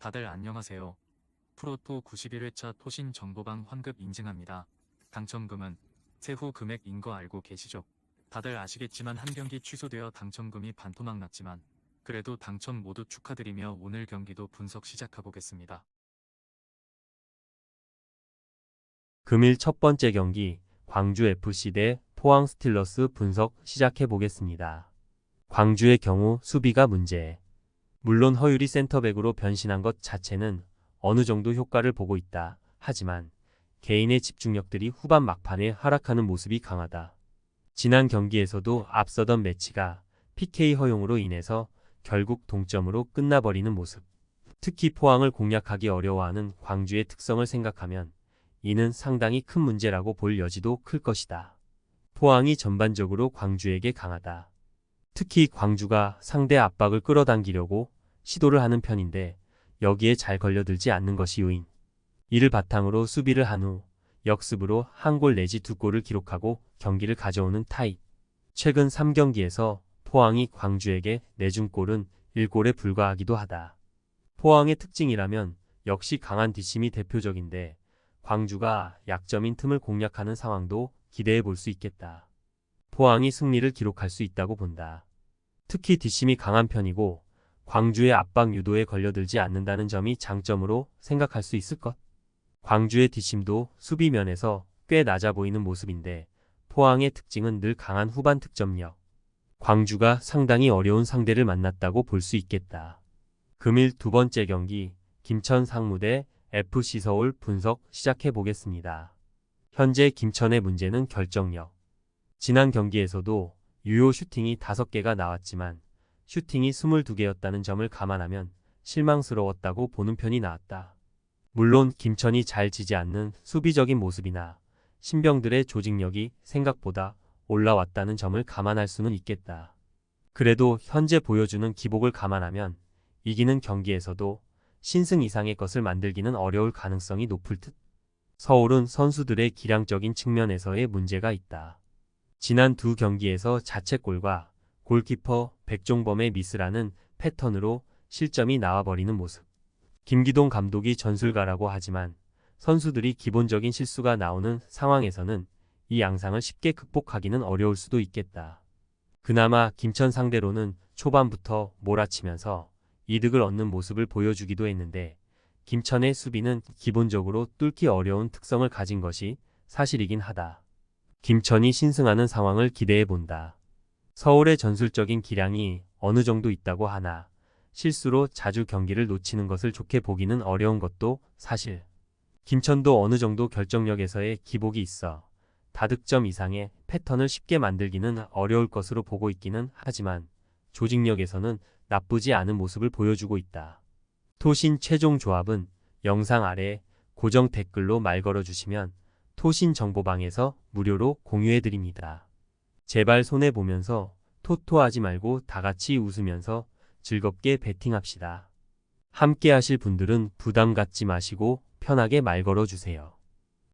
다들 안녕하세요. 프로토 91회차 토신 정보방 환급 인증합니다. 당첨금은 세후 금액인 거 알고 계시죠? 다들 아시겠지만 한 경기 취소되어 당첨금이 반토막 났지만 그래도 당첨 모두 축하드리며 오늘 경기도 분석 시작해보겠습니다. 금일 첫 번째 경기 광주FC 대 포항 스틸러스 분석 시작해보겠습니다. 광주의 경우 수비가 문제. 물론 허율이 센터백으로 변신한 것 자체는 어느 정도 효과를 보고 있다. 하지만 개인의 집중력들이 후반 막판에 하락하는 모습이 강하다. 지난 경기에서도 앞서던 매치가 PK 허용으로 인해서 결국 동점으로 끝나버리는 모습. 특히 포항을 공략하기 어려워하는 광주의 특성을 생각하면 이는 상당히 큰 문제라고 볼 여지도 클 것이다. 포항이 전반적으로 광주에게 강하다. 특히 광주가 상대 압박을 끌어당기려고 시도를 하는 편인데 여기에 잘 걸려들지 않는 것이 요인. 이를 바탕으로 수비를 한 후 역습으로 한 골 내지 두 골을 기록하고 경기를 가져오는 타입. 최근 3경기에서 포항이 광주에게 내준 골은 1골에 불과하기도 하다. 포항의 특징이라면 역시 강한 뒷심이 대표적인데 광주가 약점인 틈을 공략하는 상황도 기대해 볼 수 있겠다. 포항이 승리를 기록할 수 있다고 본다. 특히 뒷심이 강한 편이고 광주의 압박 유도에 걸려들지 않는다는 점이 장점으로 생각할 수 있을 것. 광주의 뒷심도 수비면에서 꽤 낮아 보이는 모습인데 포항의 특징은 늘 강한 후반 득점력. 광주가 상당히 어려운 상대를 만났다고 볼 수 있겠다. 금일 두 번째 경기 김천 상무대 FC 서울 분석 시작해 보겠습니다. 현재 김천의 문제는 결정력. 지난 경기에서도 유효 슈팅이 5개가 나왔지만 슈팅이 22개였다는 점을 감안하면 실망스러웠다고 보는 편이 나았다. 물론 김천이 잘 지지 않는 수비적인 모습이나 신병들의 조직력이 생각보다 올라왔다는 점을 감안할 수는 있겠다. 그래도 현재 보여주는 기복을 감안하면 이기는 경기에서도 신승 이상의 것을 만들기는 어려울 가능성이 높을 듯. 서울은 선수들의 기량적인 측면에서의 문제가 있다. 지난 두 경기에서 자책골과 골키퍼 백종범의 미스라는 패턴으로 실점이 나와버리는 모습. 김기동 감독이 전술가라고 하지만 선수들이 기본적인 실수가 나오는 상황에서는 이 양상을 쉽게 극복하기는 어려울 수도 있겠다. 그나마 김천 상대로는 초반부터 몰아치면서 이득을 얻는 모습을 보여주기도 했는데 김천의 수비는 기본적으로 뚫기 어려운 특성을 가진 것이 사실이긴 하다. 김천이 신승하는 상황을 기대해 본다. 서울의 전술적인 기량이 어느 정도 있다고 하나 실수로 자주 경기를 놓치는 것을 좋게 보기는 어려운 것도 사실. 김천도 어느 정도 결정력에서의 기복이 있어 다득점 이상의 패턴을 쉽게 만들기는 어려울 것으로 보고 있기는 하지만 조직력에서는 나쁘지 않은 모습을 보여주고 있다. 토신 최종 조합은 영상 아래 고정 댓글로 말 걸어주시면 토신 정보방에서 무료로 공유해드립니다. 제발 손해보면서 토토하지 말고 다같이 웃으면서 즐겁게 베팅합시다. 함께 하실 분들은 부담 갖지 마시고 편하게 말 걸어주세요.